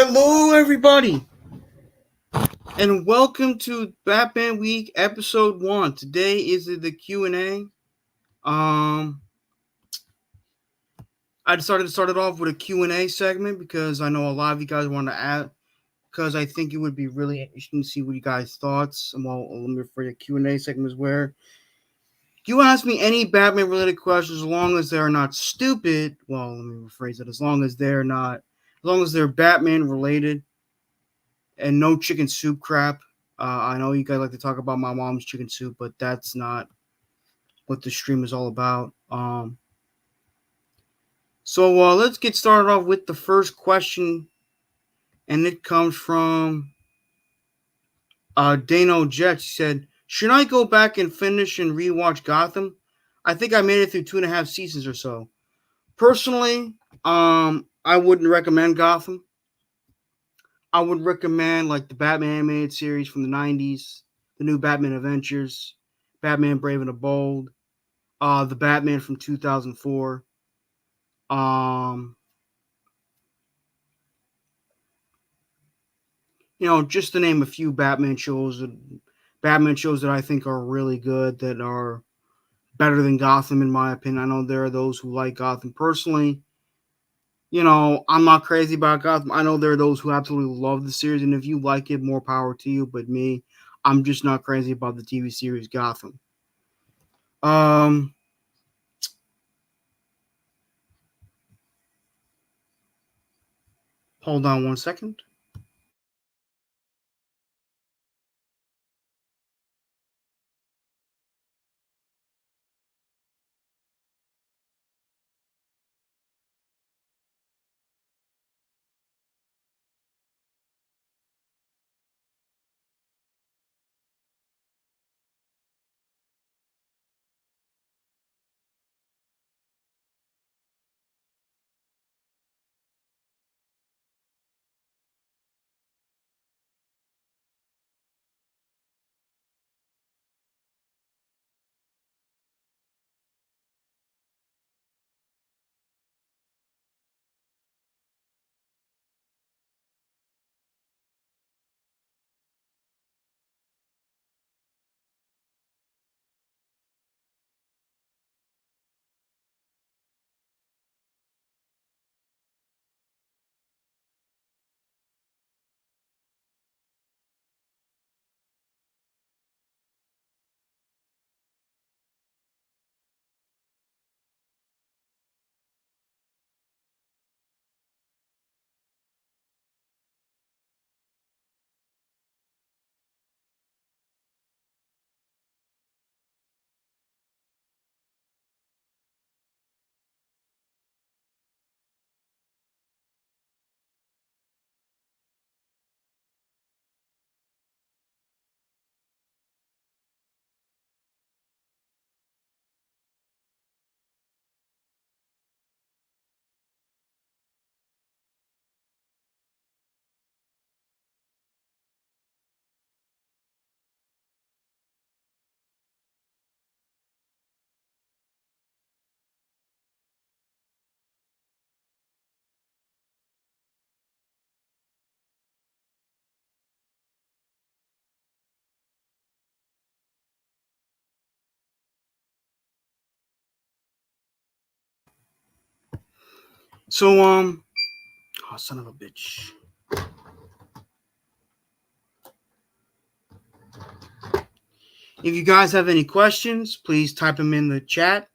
Hello, everybody, and welcome to Batman Week Episode 1. Today is the Q&A. I decided to start it off with a Q&A segment because I know a lot of you guys want to add, because I think it would be really interesting to see what you guys' thoughts. Well, let me refer to Q&A segment is where you ask me any Batman-related questions as long as they're not stupid. Well, let me rephrase it. As long as they're Batman-related and no chicken soup crap. I know you guys like to talk about my mom's chicken soup, but that's not what the stream is all about. So let's get started off with the first question, and it comes from Dano Jets. He said, "Should I go back and finish and rewatch Gotham? I think I made it through 2.5 seasons or so. Personally, I wouldn't recommend Gotham. I would recommend like the Batman animated series from the '90s, the new Batman Adventures, Batman Brave and the Bold, the Batman from 2004. Um, just to name a few Batman shows that I think are really good, that are better than Gotham in my opinion. I know there are those who like Gotham personally. I'm not crazy about Gotham. I know there are those who absolutely love the series, and if you like it, more power to you. But me, I'm just not crazy about the TV series Gotham. Um, Hold on one second. So oh, son of a bitch. If you guys have any questions, please type them in the chat.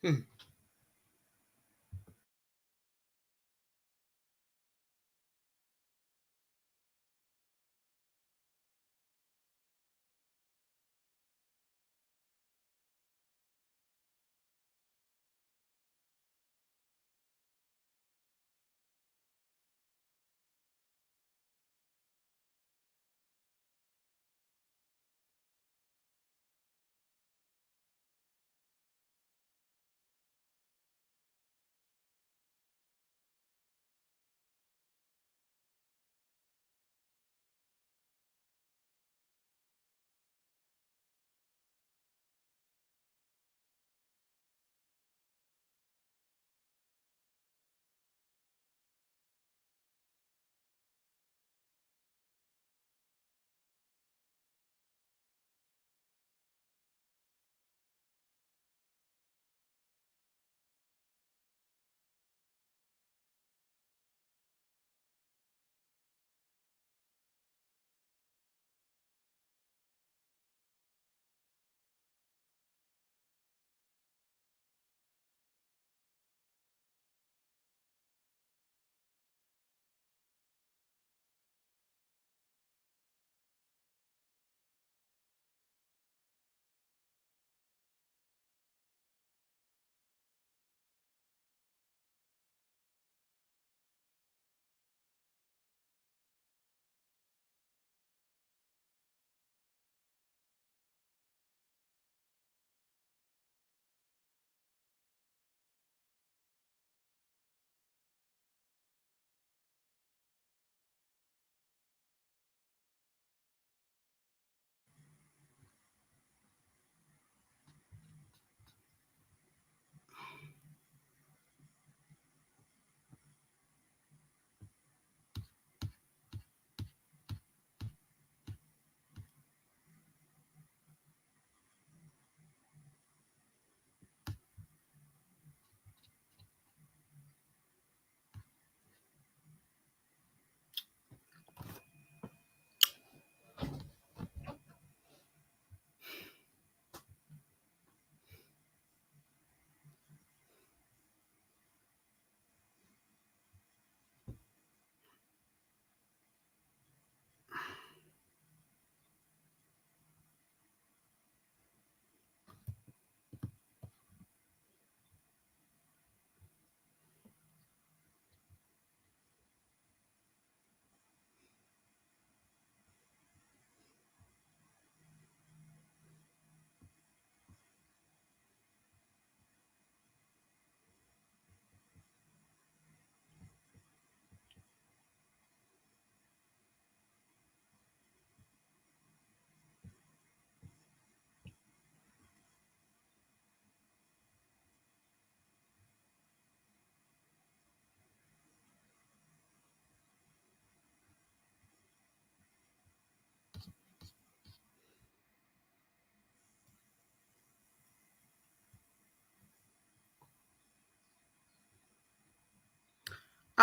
Hmm.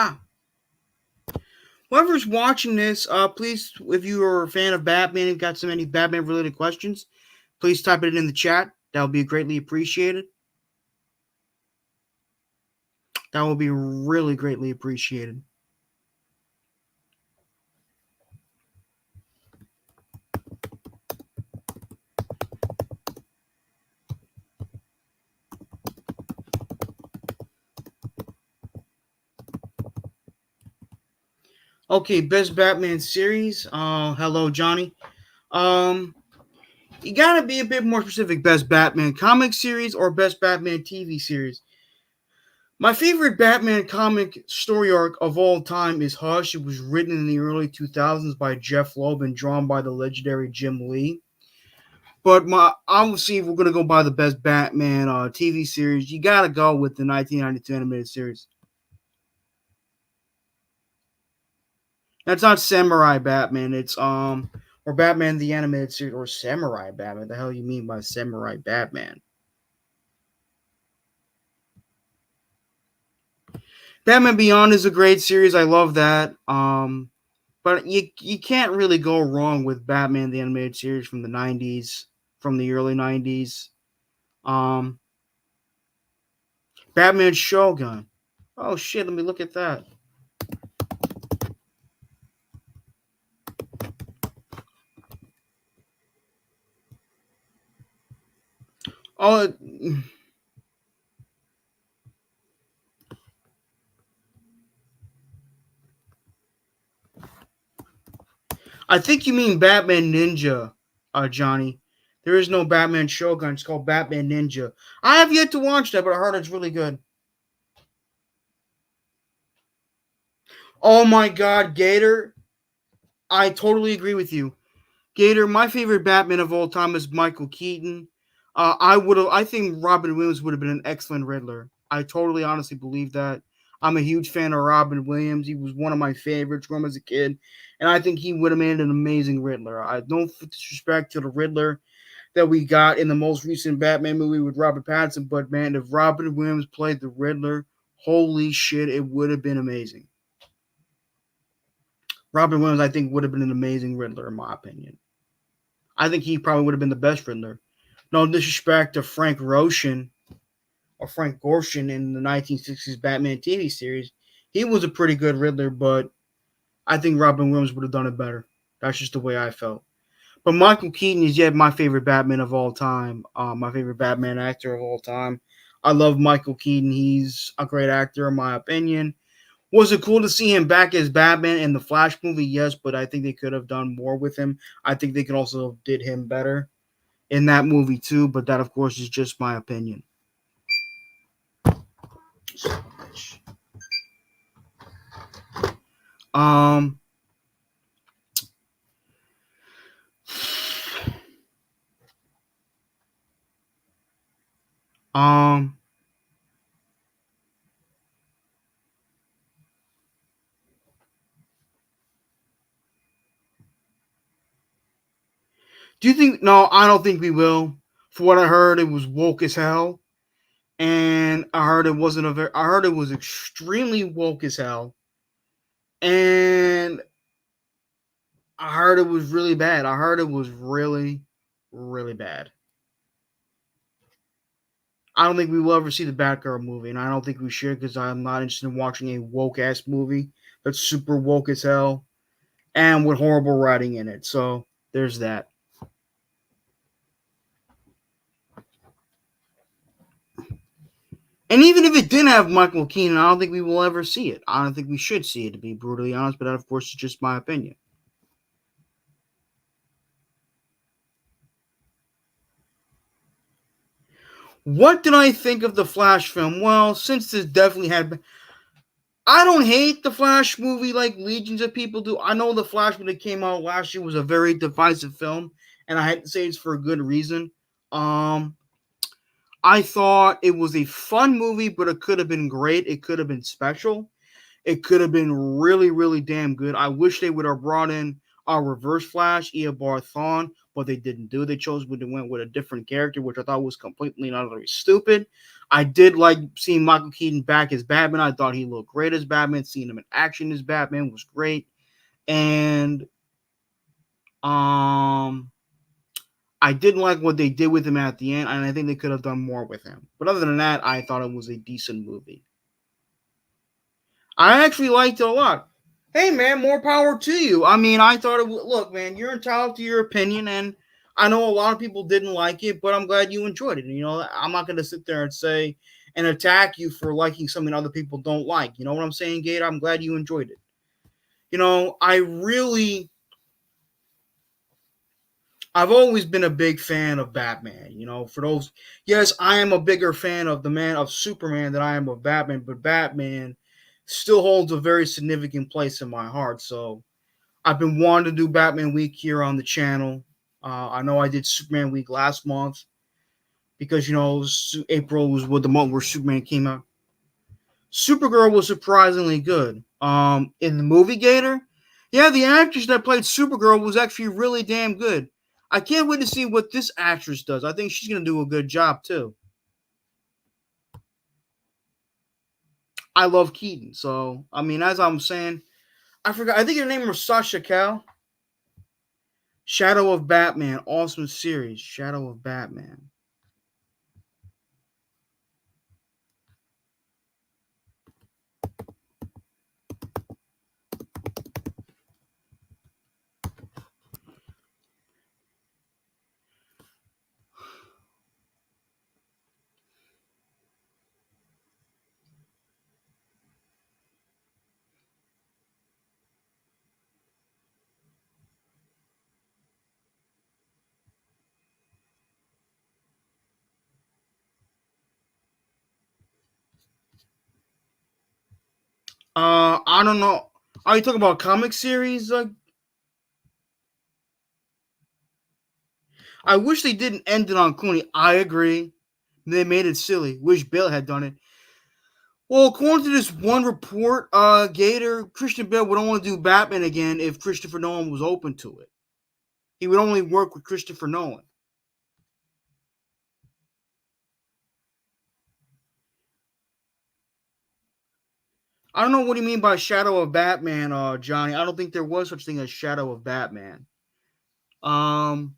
Ah, whoever's watching this, please, if you are a fan of Batman and got so many Batman related questions, please type it in the chat. That would be greatly appreciated. That will be really greatly appreciated. Okay, best Batman series. Hello, Johnny. Um, you gotta be a bit more specific. Best Batman comic series or best Batman TV series? My favorite Batman comic story arc of all time is Hush. It was written in the early 2000s by Jeff Loeb and drawn by the legendary Jim Lee. But obviously, if we're gonna go by the best Batman TV series, you gotta go with the 1992 animated series. That's not Samurai Batman. It's or Batman the animated series or Samurai Batman. The hell you mean by Samurai Batman? Batman Beyond is a great series. I love that. But you can't really go wrong with Batman the animated series from the 90s, from the early 90s. Um, Batman Shogun. Oh shit, let me look at that. Oh, I think you mean Batman Ninja, Johnny. There is no Batman Shogun. It's called Batman Ninja. I have yet to watch that, but I heard it's really good. Oh my God, Gator. I totally agree with you. Gator, my favorite Batman of all time is Michael Keaton. I think Robin Williams would have been an excellent Riddler. I totally honestly believe that. I'm a huge fan of Robin Williams. He was one of my favorites from as a kid, and I think he would have made an amazing Riddler. I don't disrespect to the Riddler that we got in the most recent Batman movie with Robert Pattinson, but man, if Robin Williams played the Riddler, holy shit, it would have been amazing. Robin Williams, I think, would have been an amazing Riddler, in my opinion. I think he probably would have been the best Riddler. No disrespect to Frank Roshan or Frank Gorshin in the 1960s Batman TV series. He was a pretty good Riddler, but I think Robin Williams would have done it better. That's just the way I felt. But Michael Keaton is yet my favorite Batman of all time. My favorite Batman actor of all time. I love Michael Keaton. He's a great actor, in my opinion. Was it cool to see him back as Batman in the Flash movie? Yes, but I think they could have done more with him. I think they could also have did him better in that movie too. But that, of course, is just my opinion. Um, um, do you think? No, I don't think we will. For what I heard, it was woke as hell, and I heard it wasn't a very. I heard it was extremely woke as hell, and I heard it was really bad. I heard it was really, really bad. I don't think we will ever see the Batgirl movie, and I don't think we should because I'm not interested in watching a woke ass movie that's super woke as hell and with horrible writing in it. So there's that. And even if it didn't have Michael Keaton, I don't think we will ever see it. I don't think we should see it, to be brutally honest, but that, of course, is just my opinion. What did I think of the Flash film? Well, since this definitely had. I don't hate the Flash movie like legions of people do. I know the Flash movie that came out last year was a very divisive film, and I had to say it's for a good reason. Um, I thought it was a fun movie, but it could have been great. It could have been special. It could have been really, really damn good. I wish they would have brought in Reverse Flash, Eobard Thawne, but they didn't do. They chose when they went with a different character, which I thought was completely and utterly stupid. I did like seeing Michael Keaton back as Batman. I thought he looked great as Batman. Seeing him in action as Batman was great. And I didn't like what they did with him at the end, and I think they could have done more with him. But other than that, I thought it was a decent movie. I actually liked it a lot. Hey, man, more power to you. I mean, I thought it would. Look, man, you're entitled to your opinion, and I know a lot of people didn't like it, but I'm glad you enjoyed it. You know, I'm not going to sit there and say and attack you for liking something other people don't like. You know what I'm saying, Gate? I'm glad you enjoyed it. You know, I've always been a big fan of Batman. You know, for those, yes, I am a bigger fan of the man of Superman than I am of Batman, but Batman still holds a very significant place in my heart. So I've been wanting to do Batman Week here on the channel. I know I did Superman Week last month because, you know, April was the month where Superman came out. Supergirl was surprisingly good. In the movie Gator, yeah, the actress that played Supergirl was actually really damn good. I can't wait to see what this actress does. I think she's gonna do a good job too. I love Keaton, so I mean, as I'm saying, I forgot. I think her name was Sasha Cal. Shadow of Batman, awesome series. Shadow of Batman. I don't know. Are you talking about comic series? I wish they didn't end it on Clooney. I agree. They made it silly. Wish Bale had done it. Well, according to this one report, Gator, Christian Bale would only do Batman again if Christopher Nolan was open to it. He would only work with Christopher Nolan. I don't know what do you mean by Shadow of Batman, Johnny. I don't think there was such thing as Shadow of Batman. Um,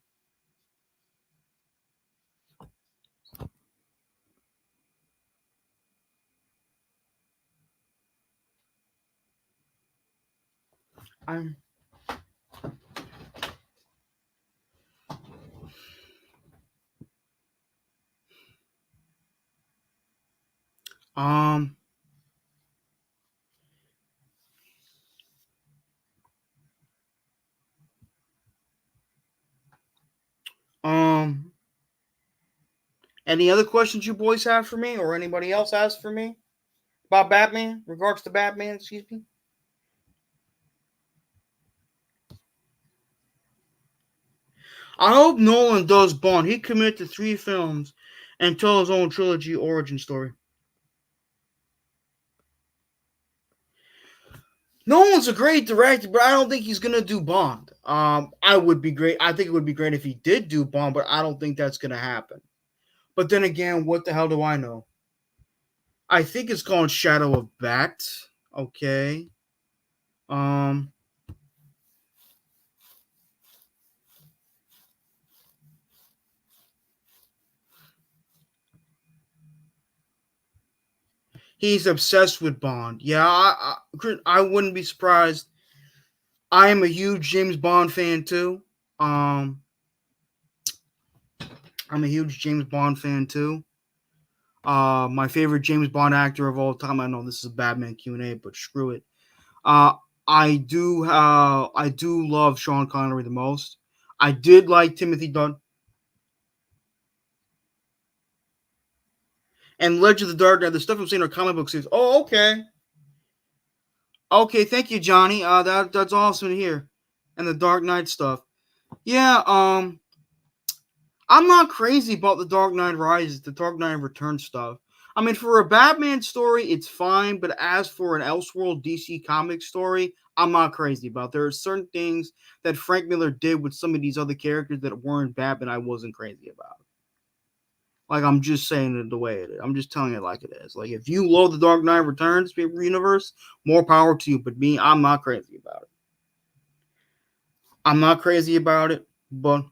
I'm um um any other questions you boys have for me or anybody else has for me about Batman? Regards to Batman, excuse me. I hope Nolan does Bond. He committed to 3 films and tell his own trilogy origin story. Nolan's a great director, but I don't think he's gonna do Bond. I would be great. I think it would be great if he did do Bond, but I don't think that's gonna happen. But then again, what the hell do I know? I think it's called Shadow of Bat. Okay. Um. He's obsessed with Bond. Yeah, I wouldn't be surprised. I am a huge James Bond fan too. Um, I'm a huge James Bond fan too. My favorite James Bond actor of all time. I know this is a Batman Q&A, but screw it. Uh, I do love Sean Connery the most. I did like Timothy Dunn and Legend of the Dark Knight. The stuff I'm saying are comic book series. Oh, okay, okay. Thank you, Johnny. That's awesome to hear. And the Dark Knight stuff. Yeah. I'm not crazy about the Dark Knight Rises, the Dark Knight Returns stuff. I mean, for a Batman story, it's fine, but as for an Elseworld DC comic story, I'm not crazy about. There are certain things that Frank Miller did with some of these other characters that weren't Batman I wasn't crazy about. Like, I'm just saying it the way it is. I'm just telling it like it is. Like, if you love the Dark Knight Returns universe, more power to you. But me, I'm not crazy about it. I'm not crazy about it, but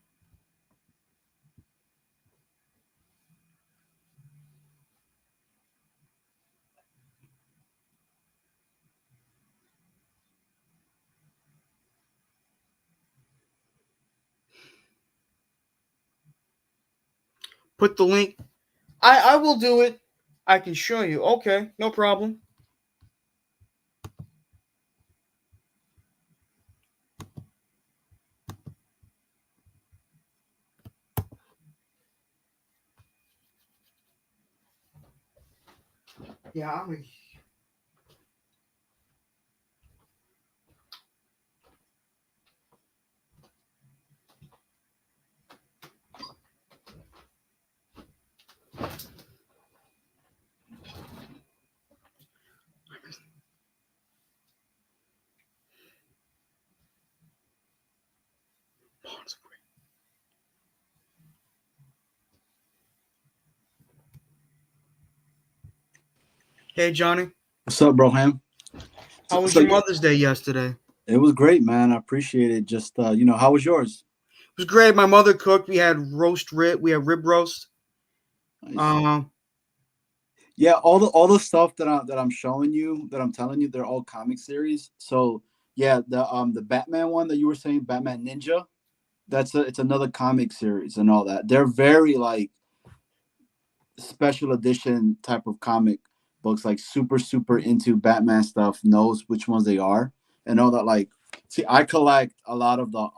put the link. I will do it. I can show you. Okay, no problem. Yeah, I'm a Hey, Johnny. What's up, bro, Ham? So, How was so your yeah, Mother's Day yesterday? it was great, man. I appreciate it. Just how was yours? It was great. My mother cooked. We had roast rib. We had rib roast. Nice. Um, Yeah, all the stuff that I'm showing you, that I'm telling you, they're all comic series. So yeah, the Batman one that you were saying, Batman Ninja, it's another comic series and all that. They're very like special edition type of comic books, like super into Batman stuff, knows which ones they are and all that. Like, see, I collect a lot of the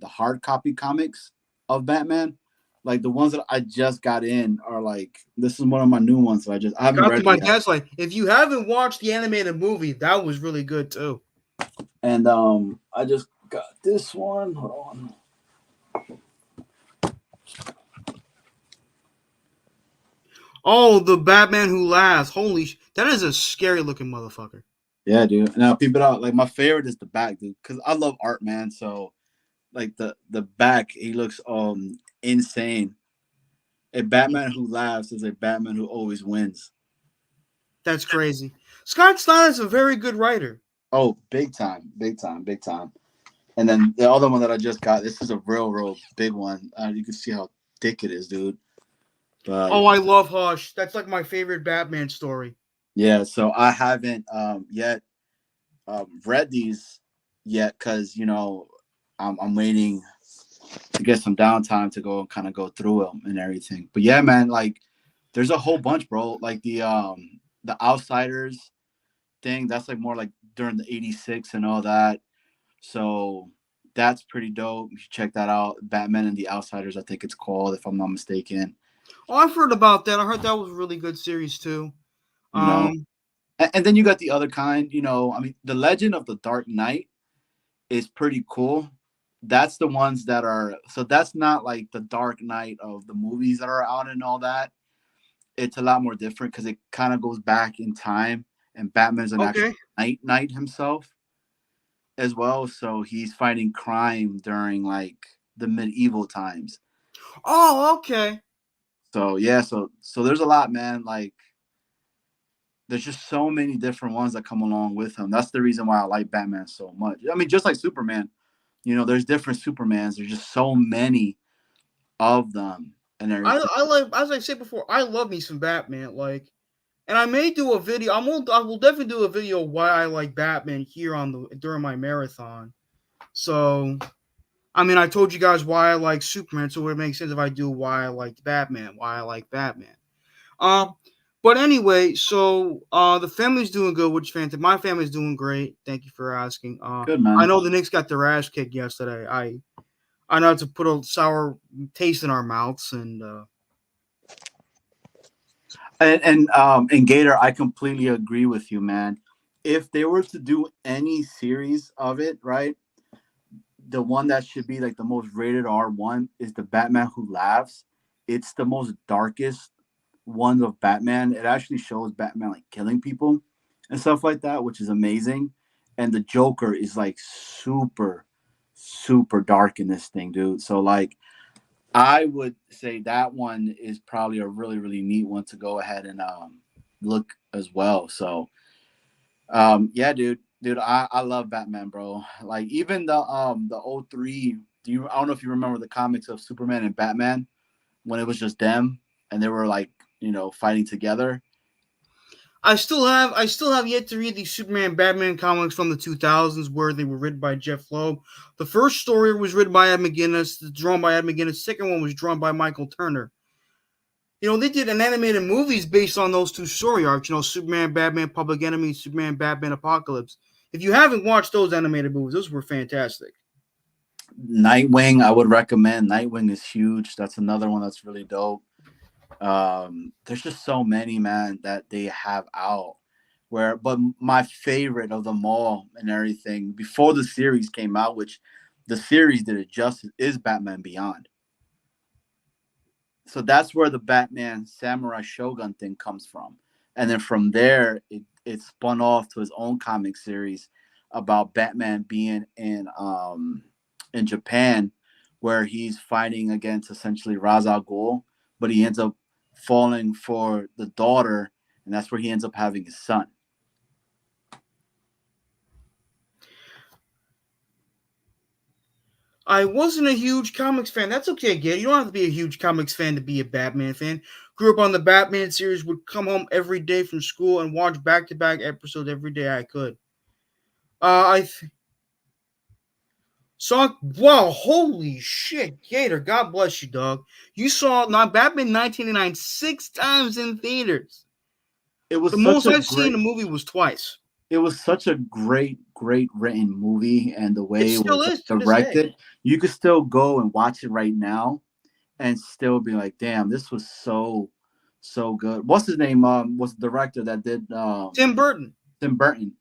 hard copy comics of Batman. Like the ones that I just got in are like, this is one of my new ones that I haven't got to read it my yet. dad's like, if you haven't watched the animated movie, that was really good too. And I just got this one. Hold on. Oh, the Batman Who Laughs. That is a scary looking motherfucker. Yeah, dude. Now people out like, my favorite is the back, dude, because I love art, man. So like the back, he looks insane. A Batman who laughs is a Batman who always wins. That's crazy. Scott Stein is a very good writer. Oh, big time, big time, big time. And then the other one that I just got, this is a real big one. You can see how thick it is, dude. But Oh, I love Hush. That's like my favorite Batman story. yeah, so I haven't yet read these yet, because I'm waiting to get some downtime to go and kind of go through them and everything. But yeah, man, like there's a whole bunch, bro. Like the Outsiders thing, that's like more like during the '86 and all that. So that's pretty dope. You should check that out. Batman and the Outsiders, I think it's called, if I'm not mistaken. Oh, I've heard about that. I heard that was a really good series too. You know, Um, and then you got the other kind. I mean, the Legend of the Dark Knight is pretty cool. That's the ones that are, so that's not like the Dark Knight of the movies that are out and all that. It's a lot more different because it kind of goes back in time, and Batman's an actual okay. knight himself as well. So he's fighting crime during like the medieval times. Oh, okay. So yeah, so there's a lot, man. Like there's just so many different ones that come along with him. That's the reason why I like Batman so much. I mean, just like Superman, there's different Supermans. There's just so many of them and everything. I like, as I said before, I love me some Batman. Like, and I may do a video. I will definitely do a video why I like Batman here on the during my marathon. So, I mean, I told you guys why I like Superman, so it makes sense if I do why I like Batman, why I like Batman. Um, but anyway, so the family's doing good, which fantastic. My family's doing great. Thank you for asking. Good, I man. know the Knicks got their ass kicked yesterday. I know to put a sour taste in our mouths, and And Gator, I completely agree with you, man. If they were to do any series of it, right, the one that should be like the most rated R one is the Batman Who Laughs. It's the most darkest one of Batman. It actually shows Batman like killing people and stuff like that, which is amazing. and the Joker is like super, super dark in this thing, dude. So like, I would say that one is probably a really, really neat one to go ahead and look as well. So yeah, dude, I love Batman, bro. Like even the '03. I don't know if you remember the comics of Superman and Batman when it was just them and they were like, fighting together. I still have yet to read the Superman Batman comics from the 2000s where they were written by Jeff Loeb. The first story was written by Ed McGuinness, drawn by Ed McGuinness. The second one was drawn by Michael Turner. They did an animated movies based on those two story arcs. Superman, Batman, Public Enemy, Superman, Batman, Apocalypse. If you haven't watched those animated movies, those were fantastic. Nightwing, I would recommend. Nightwing is huge. That's another one that's really dope. There's just so many, man, that they have out. But my favorite of them all and everything before the series came out, which the series did it justice, is Batman Beyond. So that's where the Batman Samurai Shogun thing comes from. And then from there, it spun off to his own comic series about Batman being in Japan, where he's fighting against essentially Ra's al Ghul, but he ends up falling for the daughter, and that's where he ends up having his son. I wasn't a huge comics fan. That's okay, Gabe. You don't have to be a huge comics fan to be a Batman fan. Grew up on the Batman series, would come home every day from school and watch back to back episodes every day I could. I saw, wow, holy shit, Gator, God bless you, dog. You saw not Batman 1989 6 times in theaters. It was The such most a I've seen in great a movie was twice. it was such a great written movie, and the It way it still was is to this day. directed, you could still go and watch it right now and still be like, damn, this was so good. What's his name? Was the director that did Tim Burton. Tim Burton.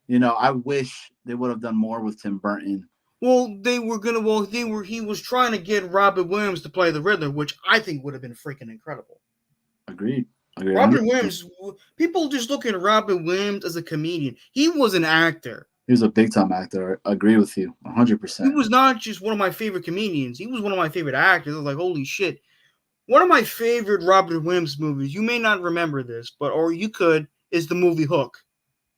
I wish they would have done more with Tim Burton. He was trying to get Robin Williams to play the Riddler, which I think would have been freaking incredible. Agreed. Agreed. Robin Williams, people just look at Robin Williams as a comedian. He was an actor. He was a big time actor. I agree with you 100%. He was not just one of my favorite comedians. He was one of my favorite actors. I was like, holy shit. One of my favorite Robin Williams movies, you may not remember this, or you could, is the movie Hook.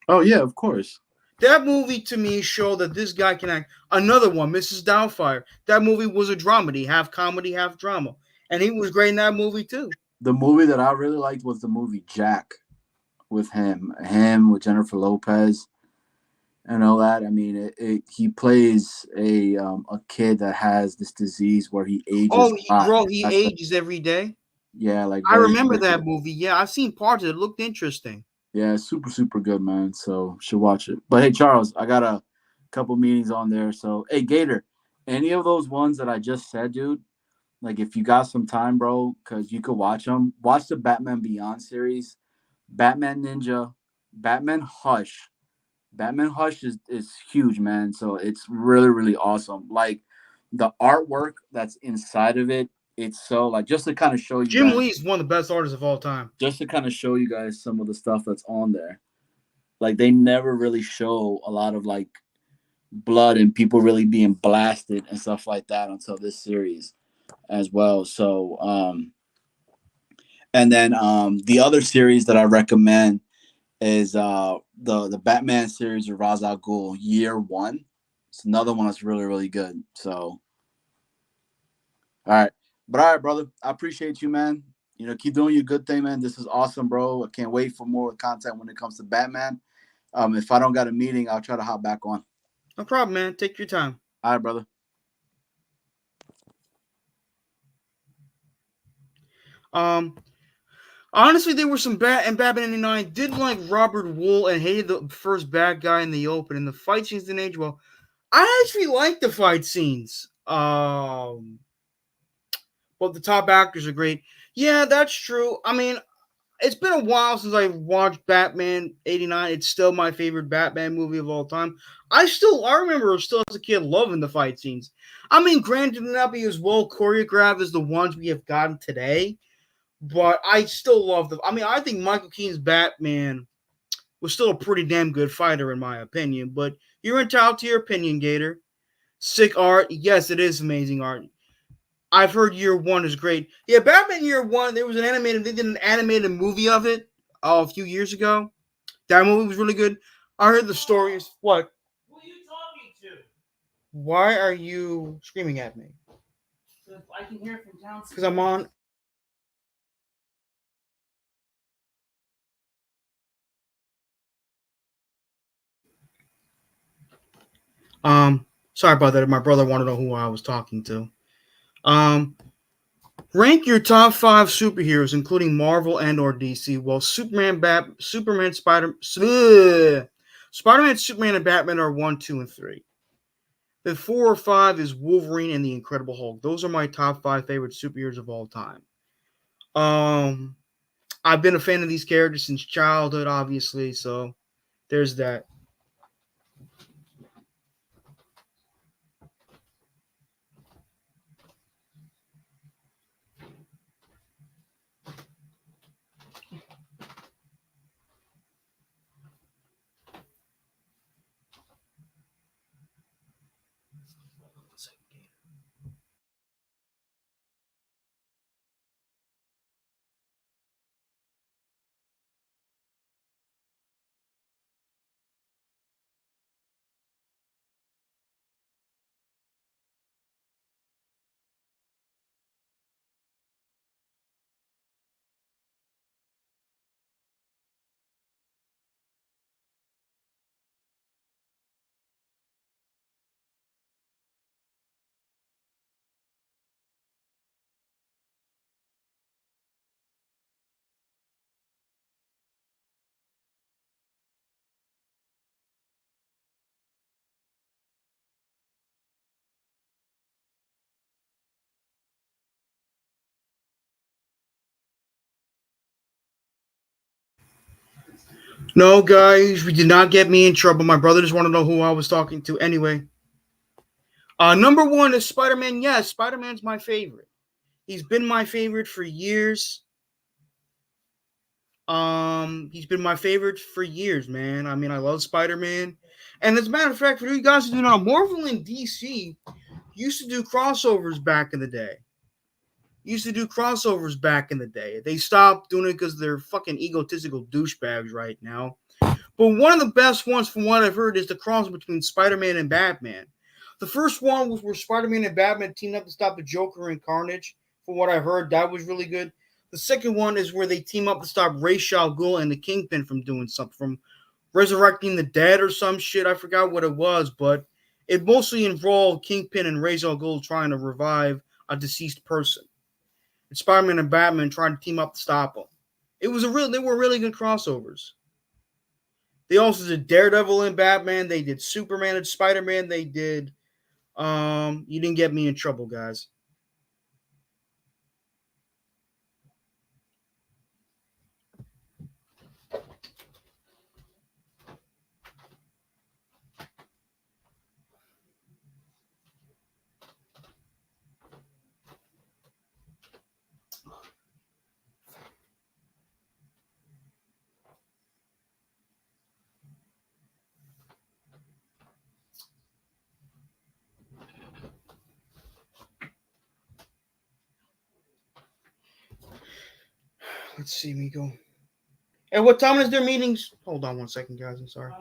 Oh, yeah, of course. That movie to me showed that this guy can act. Another one, Mrs. Doubtfire. That movie was a dramedy, half comedy, half drama. And he was great in that movie too. The movie that I really liked was the movie Jack with him with Jennifer Lopez and all that. I mean, he plays a kid that has this disease where he ages a lot. He ages every day. Yeah, like I very remember quickly. that movie. Yeah, I've seen parts of it. It looked interesting. Yeah, super, super good, man. So should watch it. But hey, Charles, I got a couple meetings on there. So hey, Gator, any of those ones that I just said, dude, like if you got some time, bro, because you could watch them. Watch the Batman Beyond series, Batman Ninja, Batman Hush. Batman Hush is huge, man. So it's really, really awesome. Like the artwork that's inside of it, it's so like just to kind of show you Jim guys, Lee is one of the best artists of all time. just to kind of show you guys some of the stuff that's on there. Like they never really show a lot of like blood and people really being blasted and stuff like that until this series as well. So and then the other series that I recommend is the Batman series of Ra's al Ghul Year One. It's another one that's really, really good. So all right. But all right, brother. I appreciate you, man. Keep doing your good thing, man. This is awesome, bro. I can't wait for more content when it comes to Batman. If I don't got a meeting, I'll try to hop back on. No problem, man. Take your time. All right, brother. Honestly, there were some bad and Batman '89 did like Robert Wool and hated the first bad guy in the open, and the fight scenes didn't age well. I actually like the fight scenes. But the top actors are great. Yeah, that's true. I mean, it's been a while since I watched Batman '89. It's still my favorite Batman movie of all time. I remember still as a kid loving the fight scenes. I mean, granted, not be as well choreographed as the ones we have gotten today, but I still love them. I mean, I think Michael Keaton's Batman was still a pretty damn good fighter in my opinion. But you're entitled to your opinion, Gator. Sick art, yes, it is amazing art. I've heard Year One is great. Yeah, Batman Year One. There was an animated. They did an animated movie of it a few years ago. That movie was really good. I heard the story is what? Who are you talking to? Why are you screaming at me? I can hear it from downstairs. Because I'm on. Sorry about that. My brother wanted to know who I was talking to. Um, Rank your top five superheroes, including Marvel and or DC. Well, Superman, Spider-Man, Superman, and Batman are 1, 2, and 3. Then 4 or 5 is Wolverine and the Incredible Hulk. Those are my top 5 favorite superheroes of all time. Um, I've been a fan of these characters since childhood, obviously. So there's that. No, guys, we did not get me in trouble. My brother just wanted to know who I was talking to. Anyway, number 1 is Spider-Man. Yes, Spider-Man's my favorite. He's been my favorite for years. He's been my favorite for years, man. I mean, I love Spider-Man. And as a matter of fact, for you guys who do know, Marvel and DC used to do crossovers back in the day. They stopped doing it because they're fucking egotistical douchebags right now. But one of the best ones, from what I've heard, is the cross between Spider-Man and Batman. The first one was where Spider-Man and Batman teamed up to stop the Joker and Carnage. From what I've heard, that was really good. The second one is where they team up to stop Ra's al Ghul and the Kingpin from doing something, from resurrecting the dead or some shit. I forgot what it was, but it mostly involved Kingpin and Ra's al Ghul trying to revive a deceased person. And Spider-Man and Batman trying to team up to stop them. They were really good crossovers. They also did Daredevil and Batman. They did Superman and Spider-Man. They did You didn't get me in trouble, guys. Let's see, Miko. And what time is their meetings? Hold on 1 second, guys. I'm sorry.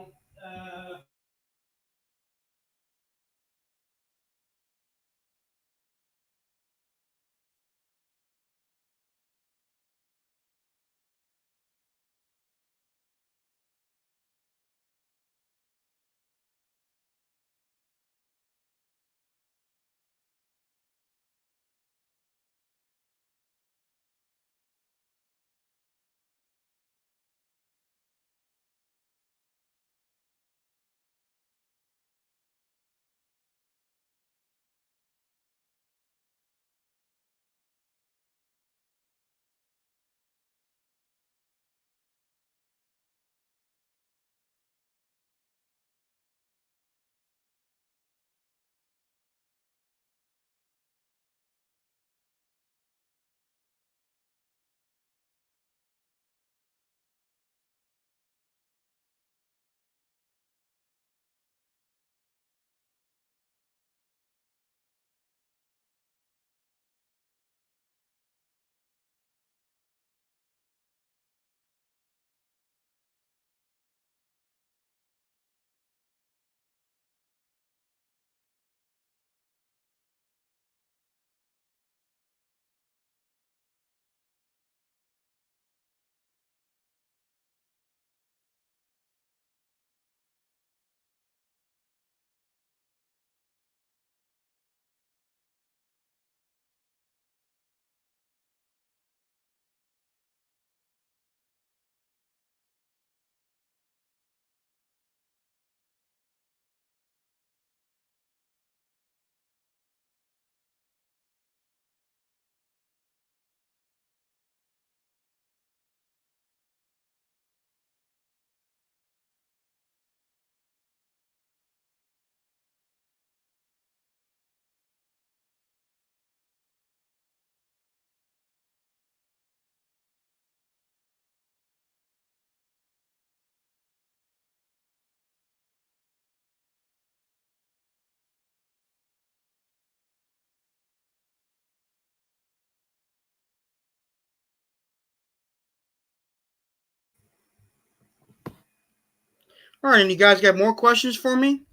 All right, and you guys got more questions for me?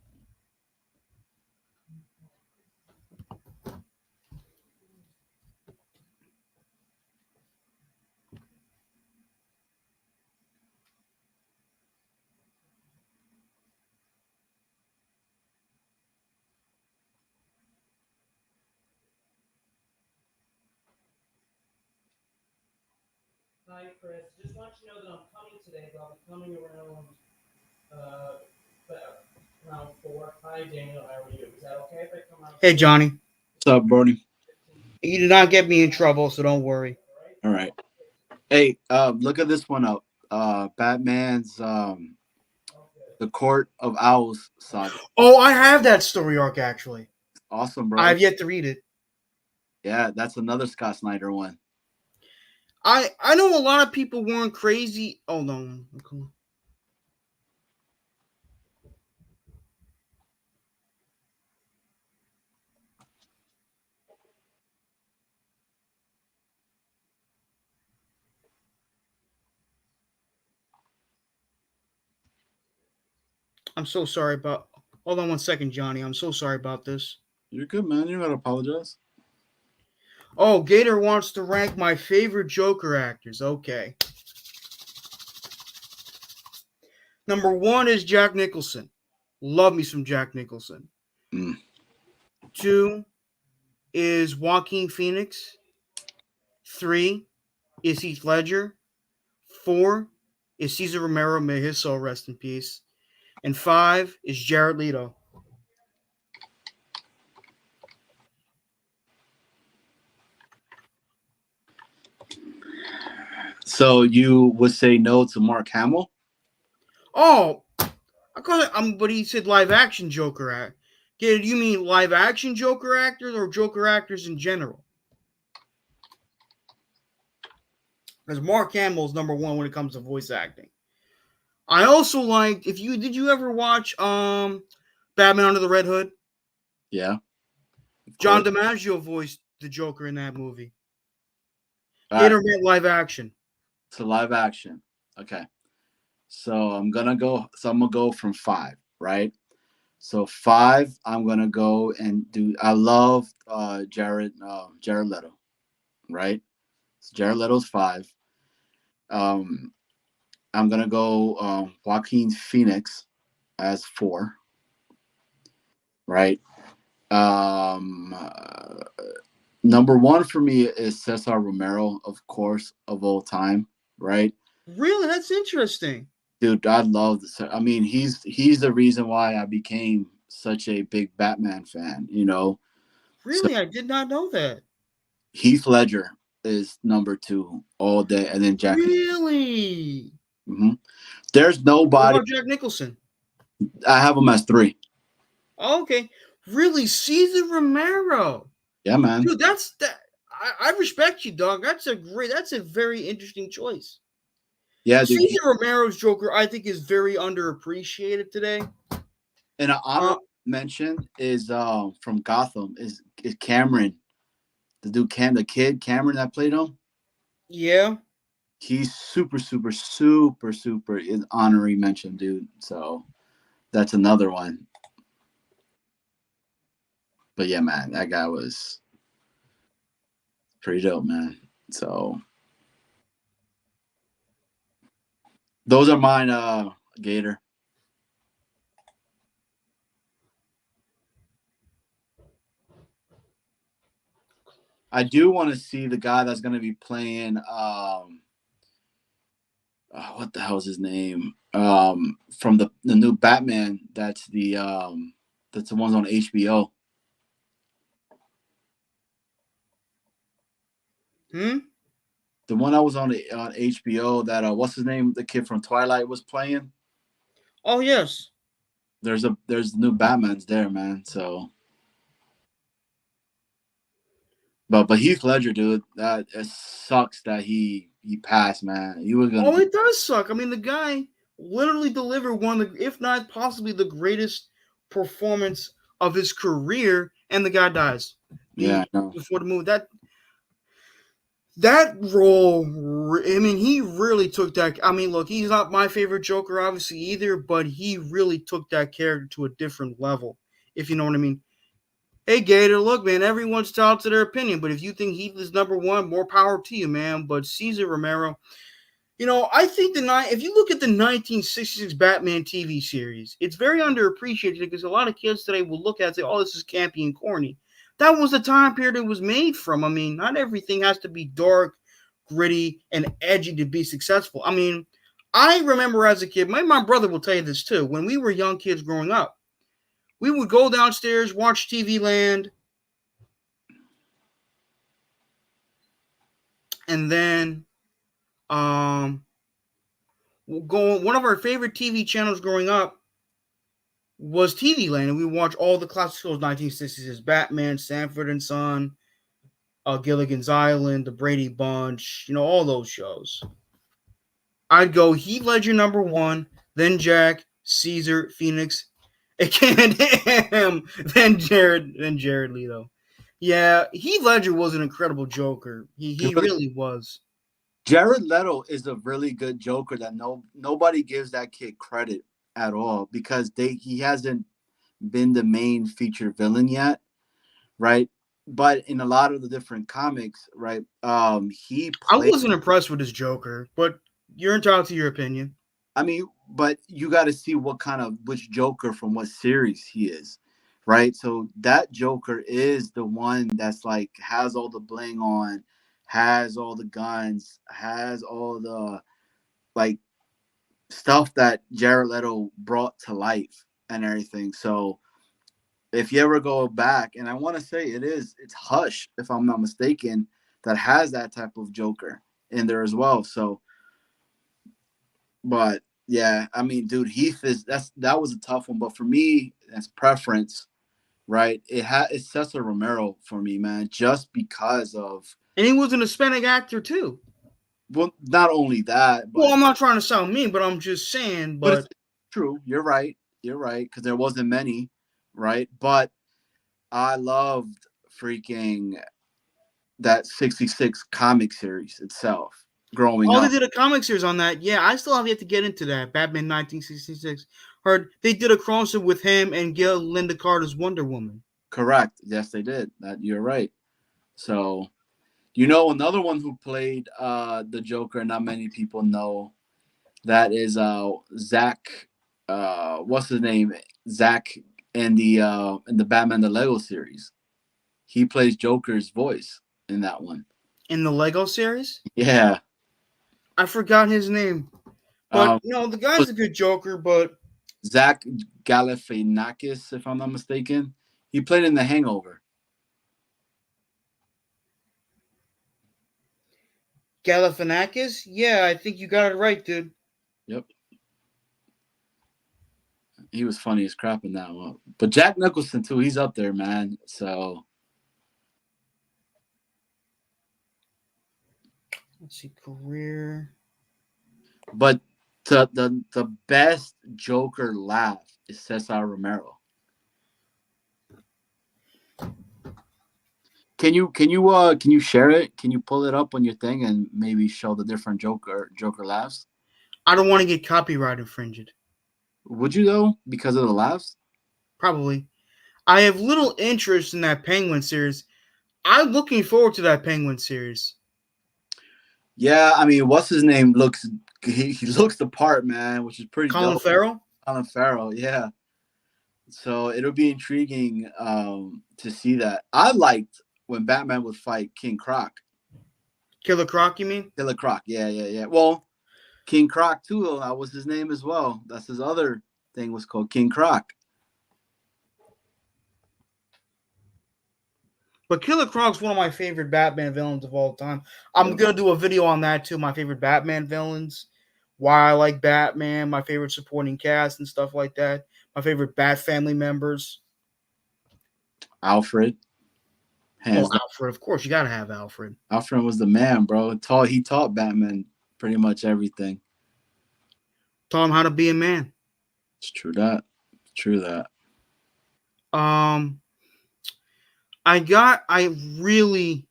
Hi, Chris. Just want you to know that I'm coming today, but I'll be coming around uh, around 4. Hi, Daniel. How are you? Is that okay if I come out? Hey, Johnny. What's up, Brody? You did not get me in trouble, so don't worry. All right. Hey, look at this one up. Batman's The Court of Owls saga. Oh, I have that story arc actually. Awesome, I bro. have yet to read it. Yeah, that's another Scott Snyder one. I know a lot of people weren't crazy. Oh no. I'm so sorry about. Hold on one second, Johnny. I'm so sorry about this. You're good, man. You don't gotta apologize. Oh, Gator wants to rank my favorite Joker actors. Okay. Number 1 is Jack Nicholson. Love me some Jack Nicholson. Mm. 2 is Joaquin Phoenix. 3 is Heath Ledger. 4 is Cesar Romero. May his soul rest in peace. And 5 is Jared Leto. So you would say no to Mark Hamill? Oh, I call it. But he said live action Joker act. Gator, do you mean live action Joker actors or Joker actors in general? Because Mark Hamill's number 1 when it comes to voice acting. I also liked. If you did you ever watch Batman Under the Red Hood? Yeah. John DiMaggio voiced the Joker in that movie. All Gator right. meant live action. So live action. Okay. So I'm gonna go from 5, right? So 5, I'm gonna go and do. I love Jared Leto, right? So Jared Leto's 5. Um, I'm gonna go Joaquin Phoenix as 4, right? Um, uh, Number 1 for me is Cesar Romero, of course, of all time, right? Really, that's interesting. Dude, I love this. I mean, he's the reason why I became such a big Batman fan. So Really, I did not know that. Heath Ledger is number 2 all day, and then Jack. Really? Mm-hmm. There's What nobody. about Jack Nicholson? I have him as 3. Okay. Really, Cesar Romero. Yeah, man. Dude, that's that. I respect you, dog. That's a great. That's a very interesting choice. Yeah, dude. Cesar Romero's Joker, I think, is very underappreciated today. And an honorable mention is from Gotham is Cameron, the kid Cameron that played him. Yeah. He's super, super, super, super is honorary mention, dude. So that's another one. But yeah, man, that guy was pretty dope, man. So those are mine, Gator. I do want to see the guy that's going to be playing. What the hell is his name? From the new Batman. That's the ones on HBO. The one that was on HBO. That what's his name? The kid from Twilight was playing. Oh yes. There's new Batman's there, man. So. But Heath Ledger, dude, that it sucks that he passed, man. He was gonna. Oh, it does suck. I mean, the guy literally delivered one of the, if not possibly the greatest performance of his career, and the guy dies. Yeah, I know. Before the movie, that role, I mean, he really took that. I mean, look, he's not my favorite Joker, obviously, either, but he really took that character to a different level, if you know what I mean. Hey, Gator, look, man, everyone's entitled to their opinion, but if you think Heath is number one, more power to you, man. But Caesar Romero, I think if you look at the 1966 Batman TV series, it's very underappreciated because a lot of kids today will look at it and say, "Oh, this is campy and corny." That was the time period it was made from. I mean, not everything has to be dark, gritty, and edgy to be successful. I mean, I remember as a kid, my brother will tell you this too. When we were young kids growing up, we would go downstairs, watch TV Land, and then um, we'll go. One of our favorite TV channels growing up was TV Land, and we watched all the classic shows, 1960s, Batman, Sanford and Son, Gilligan's Island, The Brady Bunch, all those shows. I'd go Heath Ledger number one, then Jack, Caesar, Phoenix, again him, then Jared Leto. Yeah, Heath Ledger was an incredible Joker. He really was. Jared Leto is a really good Joker that nobody gives that kid credit at all because he hasn't been the main feature villain yet, right? But in a lot of the different comics, right, he I played. wasn't impressed with his Joker, but you're entitled to your opinion. I mean, but you got to see which Joker from what series he is, right? So that Joker is the one that's like has all the bling on, has all the guns, has all the like stuff that Jared Leto brought to life and everything. So if you ever go back, and I want to say it's Hush, if I'm not mistaken, that has that type of Joker in there as well. So, but yeah, I mean, dude, that was a tough one, but for me, that's preference, right? It's Cesar Romero for me, man, just because of And he was an Hispanic actor too. well, not only that, Well, but I'm not trying to sound mean, but I'm just saying. it's But true. You're right, because there wasn't many, right? But I loved freaking that 66 comic series itself growing oh, they up. did a comic series on that. Yeah, I still have yet to get into that. Batman 1966. Heard they did a crossover with him and Gail Linda Carter's Wonder Woman. Correct. Yes, they did. That you're right. So, another one who played the Joker, not many people know, that is Zach what's his name? Zach in the Batman the Lego series. He plays Joker's voice in that one. In the Lego series. Yeah. I forgot his name. But Um no, the guy's a good Joker, but Zach Galifianakis, if I'm not mistaken. He played in The Hangover. Galifianakis? Yeah, I think you got it right, dude. Yep. He was funny as crap in that one. But Jack Nicholson too, he's up there, man. So Let's see, career. but the best Joker laugh is Cesar Romero. Can you share it? Can you pull it up on your thing and maybe show the different Joker laughs? I don't want to get copyright infringed. Would you though because of the laughs? Probably. I have little interest in that Penguin series. I'm looking forward to that Penguin series. Yeah, I mean, what's his name he looks the part, man, which is pretty Colin dope. Farrell? Colin Farrell, yeah. So it'll be intriguing to see that. I liked when Batman would fight King Croc. Killer Croc, you mean? Killer Croc, yeah. Well, King Croc too, though, that was his name as well. That's his other thing was called King Croc. But Killer Croc's one of my favorite Batman villains of all time. I'm Yep. gonna do a video on that too. My favorite Batman villains, why I like Batman, my favorite supporting cast and stuff like that. My favorite Bat family members. Alfred, Oh, hands down. Alfred, of course, you gotta have Alfred. Alfred was the man, bro. He taught Batman pretty much everything. Taught him how to be a man. It's true that. True that. Um, I really,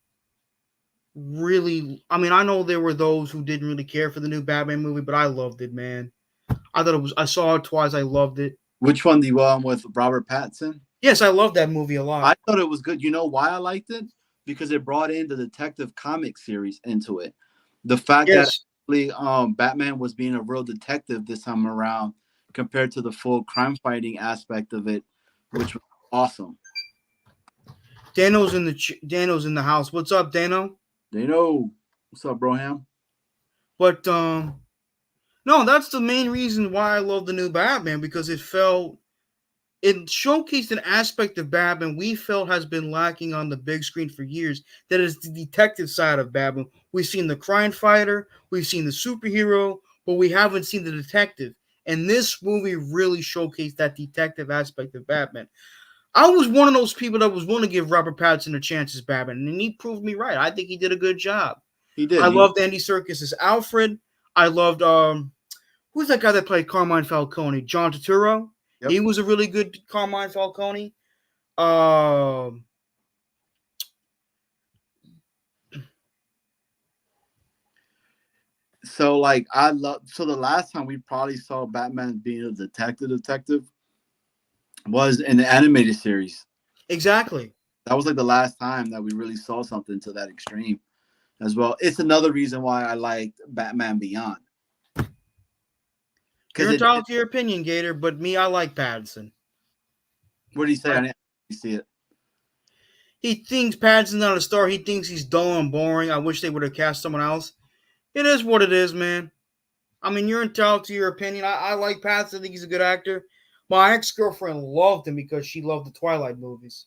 really. I mean, I know there were those who didn't really care for the new Batman movie, but I loved it, man. I thought it was. I saw it twice. I loved it. Which one? The one with Robert Pattinson? Yes, I loved that movie a I lot. thought it was good. You know why I liked it? Because it brought in the Detective Comic series into it. The fact that Yes, actually, Batman was being a real detective this time around, compared to the full crime fighting aspect of it, which was awesome. Dano's in the house. What's up, Dano? They know what's up, Broham. But no, that's the main reason why I love the new Batman because it showcased an aspect of Batman we felt has been lacking on the big screen for years. That is the detective side of Batman. We've seen the crime fighter, we've seen the superhero, but we haven't seen the detective. And this movie really showcased that detective aspect of Batman. I was one of those people that was willing to give Robert Pattinson a chance as Batman, and he proved me right. I think he did a good job. He did. I He did. loved Andy Serkis as Alfred. I loved who's that guy that played Carmine Falcone? John Turturro. Yep. He was a really good Carmine Falcone. Um, So like I love. So the last time we probably saw Batman being a detective was in the animated series. exactly. That was like the last time that we really saw something to that extreme as well. It's another reason why I liked Batman Beyond You're because it. entitled to your opinion, Gator, but me, I like Pattinson. What do you say? I, I didn't see it. he thinks Pattinson's not a star. He thinks he's dull and boring. I wish they would have cast someone else. It is what it is, man. I mean, you're entitled to your opinion. I like Pattinson. I think he's a good actor. My ex girlfriend loved him because she loved the Twilight movies.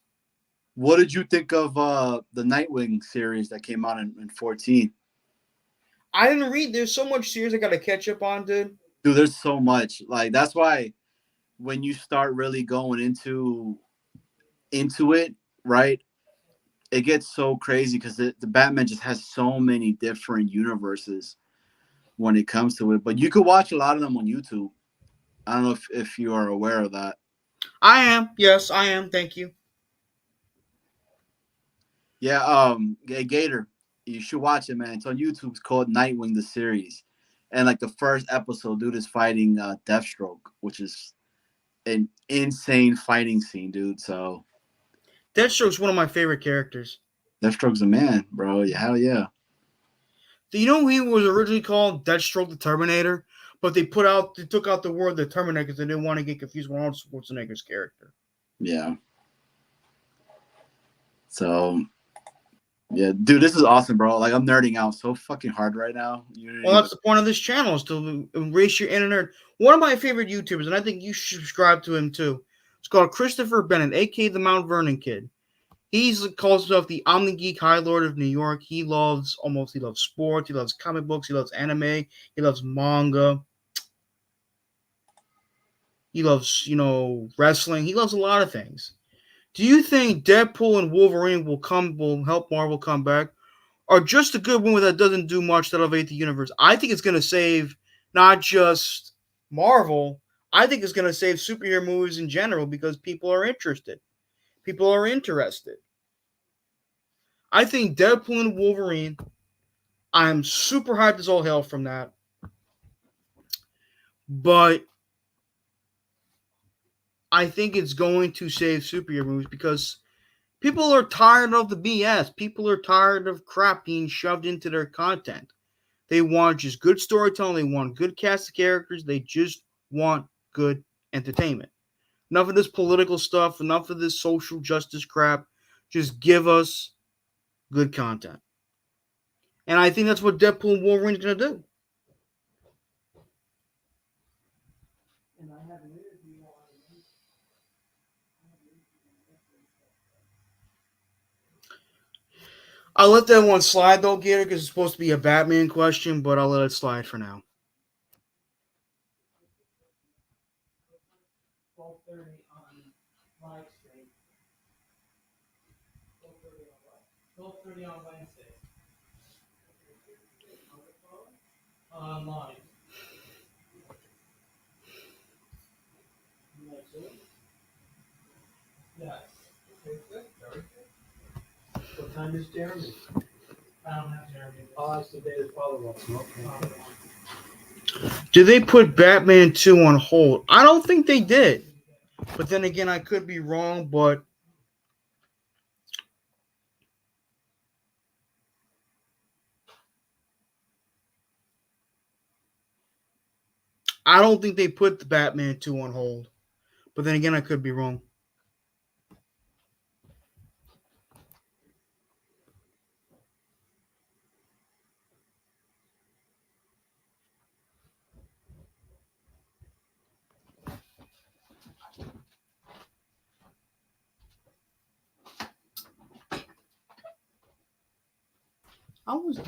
What did you think of the Nightwing series that came out in 14? I didn't read. There's so much series I got to catch up on, dude. Dude, there's so much. Like that's why when you start really going into it, right? It gets so crazy because the Batman just has so many different universes when it comes to it. But you could watch a lot of them on YouTube. I don't know if you are aware of that. I am. Yes, I am. Thank you. Yeah, Gator, you should watch it, man. It's on YouTube. It's called Nightwing the series, and like the first episode, dude is fighting Deathstroke, which is an insane fighting scene, dude. So Deathstroke's one of my favorite characters. Deathstroke's a man, bro. Yeah, hell yeah. Do you know he was originally called Deathstroke the Terminator? But they took out the word the Terminator because they didn't want to get confused with Arnold Schwarzenegger's character. Yeah. So yeah, dude, this is awesome, bro. Like I'm nerding out so fucking hard right now. You didn't Well, even. that's the point of this channel is to erase your internet. One of my favorite YouTubers, and I think you should subscribe to him too. It's called Christopher Bennett, aka the Mount Vernon Kid. He calls himself the Omni Geek High Lord of New York. He loves sports, he loves comic books, he loves anime, he loves manga, he loves, wrestling. He loves a lot of things. Do you think Deadpool and Wolverine will help Marvel come back? Or just a good movie that doesn't do much to elevate the universe? I think it's gonna save not just Marvel, I think it's gonna save superhero movies in general because people are interested. People are interested. I think Deadpool and Wolverine, I'm super hyped as all hell from that. But I think it's going to save superhero movies because people are tired of the BS. People are tired of crap being shoved into their content. They want just good storytelling. They want good cast of characters. They just want good entertainment. Enough of this political stuff. Enough of this social justice crap. Just give us good content. And I think that's what Deadpool and Wolverine is going to do. I'll let that one slide though, Gator, because it's supposed to be a Batman question, but I'll let it slide for now. What time is Jeremy? Did they put Batman 2 on hold? I don't think they did. But then again, I could be wrong, but I don't think they put the Batman 2 on hold. But then again, I could be wrong. I was.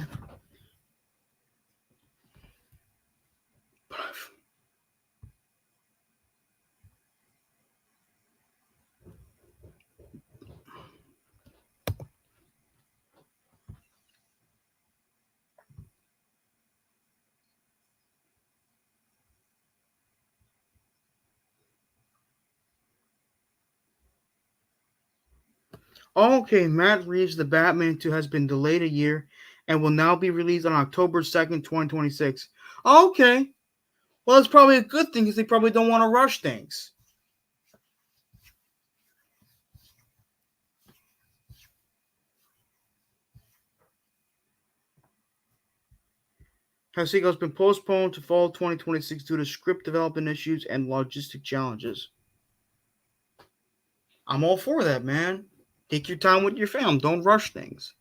Okay, Matt Reeves' The Batman 2 has been delayed a year and will now be released on October 2nd, 2026. Okay. Well, it's probably a good thing because they probably don't want to rush things. Has been postponed to fall 2026 due to script development issues and logistic challenges. I'm all for that, man. Take your time with your film. Don't rush things.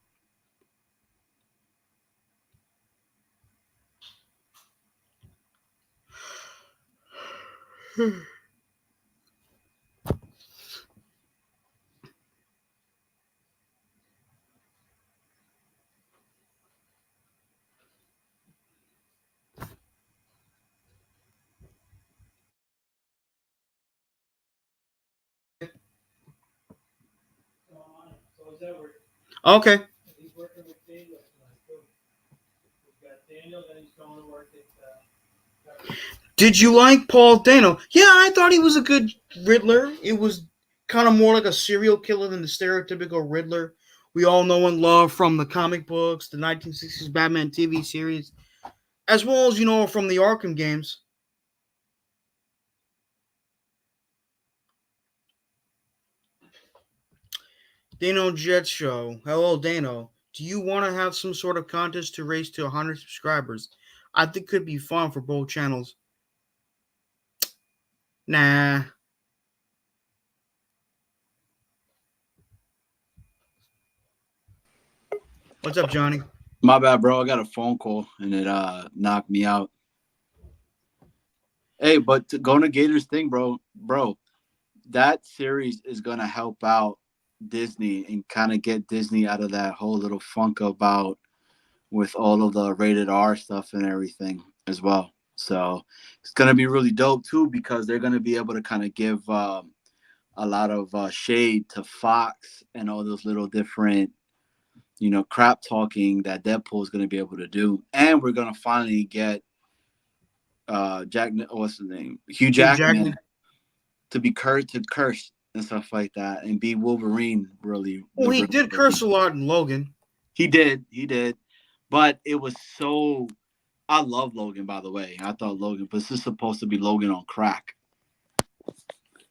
Okay. Did you like Paul Dano? Yeah, I thought he was a good Riddler. It was kind of more like a serial killer than the stereotypical Riddler we all know and love from the comic books, the 1960s Batman TV series, as well as, from the Arkham games. Dano Jet Show. Hello, Dano. Do you want to have some sort of contest to raise to 100 subscribers? I think it could be fun for both channels. Nah. What's up, Johnny? My bad, bro. I got a phone call and it knocked me out. Hey, but to go to Gators thing, bro, that series is gonna help out Disney and kind of get Disney out of that whole little funk about with all of the rated R stuff and everything as well. So it's gonna be really dope too because they're gonna be able to kind of give a lot of shade to Fox and all those little different crap talking that Deadpool is gonna be able to do, and we're gonna finally get what's his name, Hugh Hugh Jackman Jackman. to be cursed and stuff like that, and be Wolverine. Really, Well, the he real did curse Wolverine. a lot in Logan. He did, but it was so. I love Logan, by the way. I thought Logan, but this is supposed to be Logan on crack.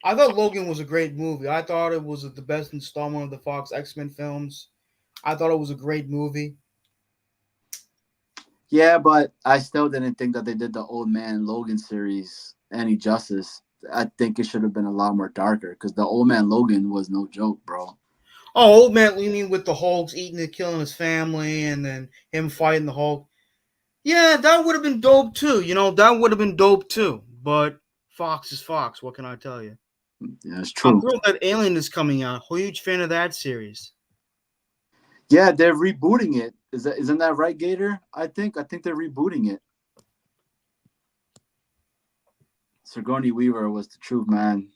I thought Logan was a great movie. I thought it was the best installment of the Fox X-Men films. I thought it was a great movie. Yeah, but I still didn't think that they did the Old Man Logan series any justice. I think it should have been a lot more darker because the Old Man Logan was no joke, bro. Oh, Old Man, you mean with the Hulk's eating and killing his family and then him fighting the Hulk? Yeah, that would have been dope too. That would have been dope too. But Fox is Fox. What can I tell you? Yeah, it's I'm true. thrilled that Alien is coming out. Huge fan of that series. Yeah, they're rebooting it. Isn't that right, Gator? I think they're rebooting it. Sigourney Weaver was the truth, man,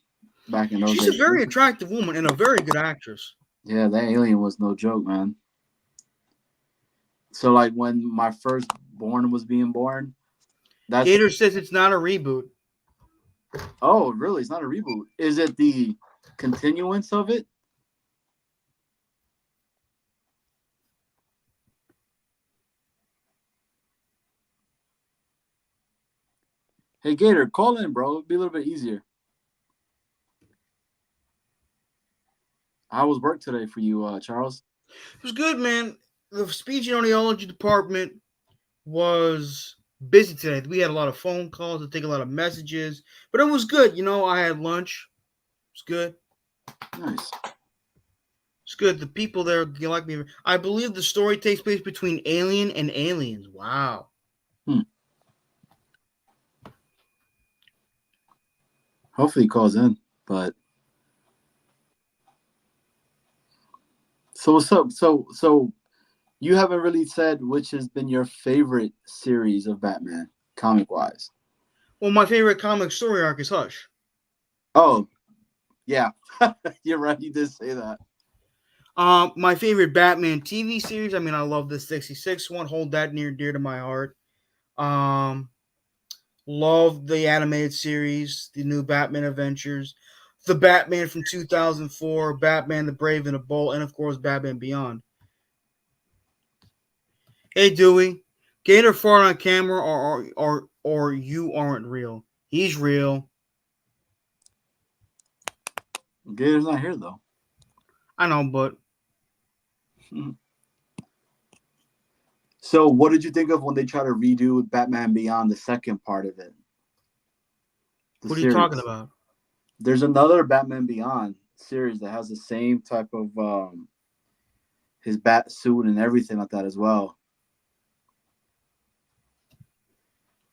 back in those She's a days. very attractive woman and a very good actress. Yeah, that alien was no joke, man. So like when my firstborn was being born, that's Gator says it's not a reboot. oh really? It's not a reboot. Is it the continuance of it? Hey Gator, call in, bro. It'd be a little bit easier. How was work today for you, Charles? It was good, man. The speech and audiology department was busy today. We had a lot of phone calls to take a lot of messages, but it was good. I had lunch. It's good. Nice. It's good. The people there, they like me. I believe the story takes place between alien and aliens. Wow. Hmm. Hopefully he calls in. But so what's up? So you haven't really said which has been your favorite series of Batman, comic wise. Well, my favorite comic story arc is Hush. Oh, yeah. You're right, you did say that. My favorite Batman TV series. I mean, I love the 66 one. Hold that near dear to my heart. Um, love the animated series, the new Batman Adventures, the Batman from 2004, Batman the Brave and the Bold, and of course Batman Beyond. Hey Dewey, Gator fart on camera, or you aren't real. He's real. Gator's not here though. I know, but So what did you think of when they try to redo Batman Beyond, the second part of it? The what are you series. talking about? There's another Batman Beyond series that has the same type of his bat suit and everything like that as well.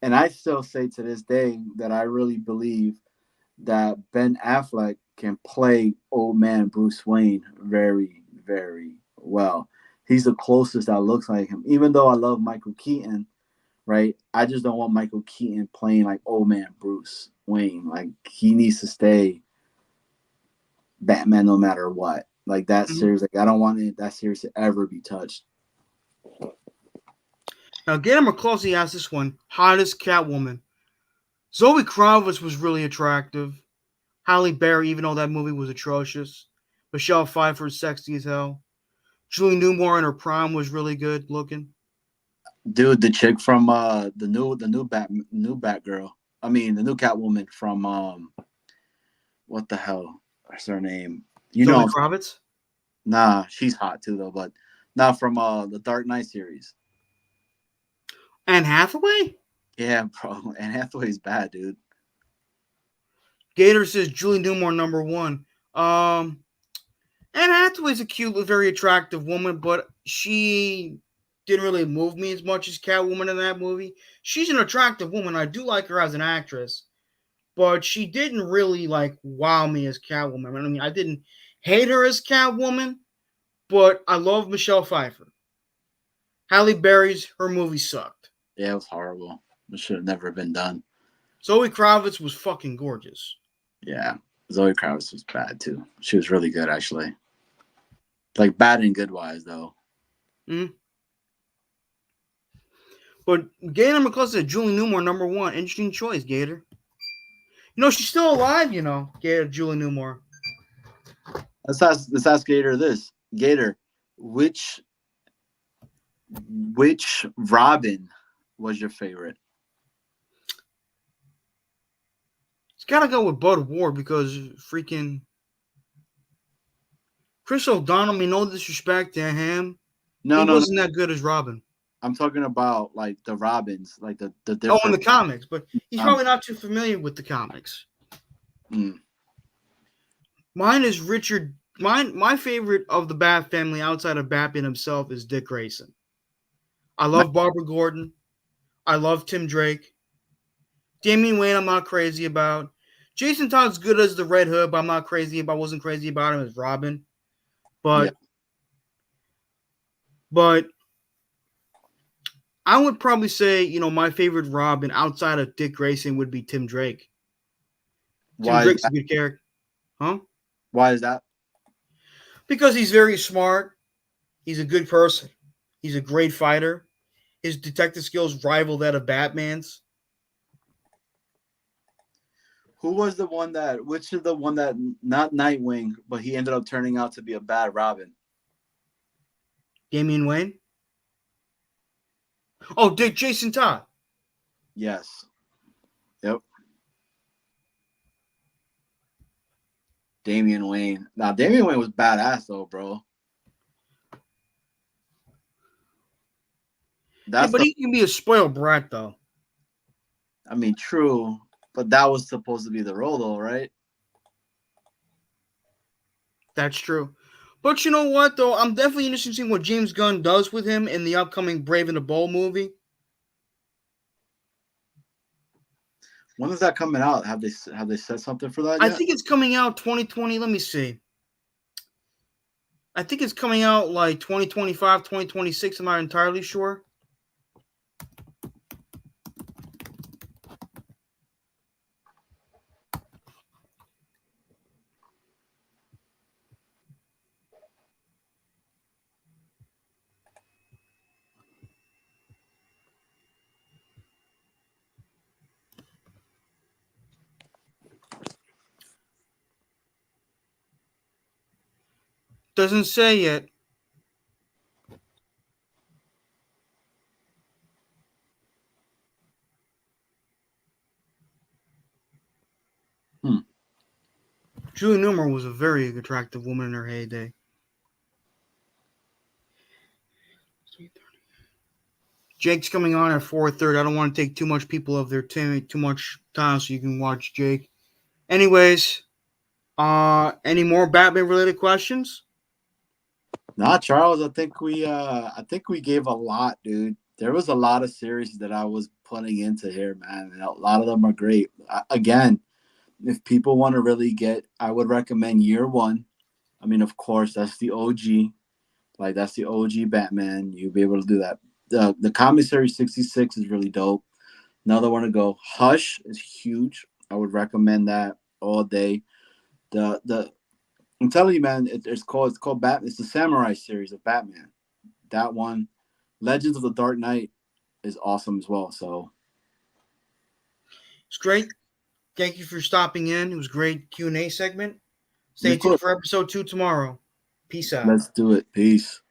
And I still say to this day that I really believe that Ben Affleck can play old man Bruce Wayne very, very well. He's the closest that looks like him. Even though I love Michael Keaton, right? I just don't want Michael Keaton playing like old man Bruce Wayne. Like he needs to stay Batman no matter what. Like that Mm-hmm. series, like I don't want that series to ever be touched. Now, Gator McCluskey asked this one: hottest Catwoman. Zoe Kravitz was really attractive. Halle Berry, even though that movie was atrocious. Michelle Pfeiffer, sexy as hell. Julie Newmar in her prime was really good looking. Dude, the chick from the new Batgirl. I mean the new Catwoman from what the hell? What's her name? You Zoe know, Kravitz. nah, she's hot too though, but not from the Dark Knight series. Anne Hathaway? Yeah, bro. And Hathaway's bad, dude. Gator says Julie Newmar number one. Anne Hathaway's a cute, very attractive woman, but she didn't really move me as much as Catwoman in that movie. She's an attractive woman. I do like her as an actress, but she didn't really like wow me as Catwoman. I mean, I didn't hate her as Catwoman, but I love Michelle Pfeiffer. Halle Berry's her movie sucked. Yeah, it was horrible. It should have never been done. Zoe Kravitz was fucking gorgeous. Yeah, Zoe Kravitz was bad too. She was really good actually. Like bad and good wise though. Mm-hmm. But Gator McCluskey said Julie Newmar number one. Interesting choice, Gator. She's still alive, Gator Julie Newmar. Let's ask Gator this. Gator, which Robin was your favorite? It's got to go with Bud Ward because freaking Chris O'Donnell, I mean, no disrespect to him, he No. wasn't that good as Robin. I'm talking about like the Robins, like the Oh, in different. the comics, but he's probably not too familiar with the comics. Mm. Mine is Richard. My favorite of the Bat family outside of Batman himself is Dick Grayson. I love Barbara Gordon. I love Tim Drake. Damian Wayne, I'm not crazy about. Jason Todd's good as the Red Hood, but I'm not crazy about. Wasn't crazy about him as Robin. Yeah. But I would probably say, my favorite Robin outside of Dick Grayson would be Tim Drake. Tim Why is Drake's a that? good character. Huh? Why is that? Because he's very smart. He's a good person. He's a great fighter. His detective skills rival that of Batman's. Who was the one that? Which is the one that not Nightwing, but he ended up turning out to be a bad Robin? Damian Wayne. Oh, Jason Todd. Yes. Yep. Damian Wayne. Now Damian Wayne was badass though, bro. Yeah, That's but the. he can be a spoiled brat though. I mean, true, but that was supposed to be the role, though, right? That's true. But you know what though? I'm definitely interested in seeing what James Gunn does with him in the upcoming Brave and the Bold movie. When is that coming out? Have they said something for that I yet? think it's coming out 2020. Let me see. I think it's coming out like 2025, 2026. I'm not entirely sure. Doesn't say yet. Hmm. Julie Newmar was a very attractive woman in her heyday. Jake's coming on at 4:30. I don't want to take too much people of their too much time, so you can watch Jake. Anyways, any more Batman related questions? Nah, Charles. I think we gave a lot, dude. There was a lot of series that I was putting into here, man, and a lot of them are great. Again, if people want to really get, I would recommend Year One. I mean, of course, that's the OG. Like that's the OG Batman. You'll be able to do that. The commissary 66 is really dope. Another one to go. Hush is huge. I would recommend that all day. The I'm telling you, man, it's called Batman. It's the Samurai series of Batman. That one, Legends of the Dark Knight, is awesome as well. So It's great. Thank you for stopping in. It was a great Q&A segment. Stay of tuned course, for episode 2 tomorrow. Peace out. let's do it. Peace.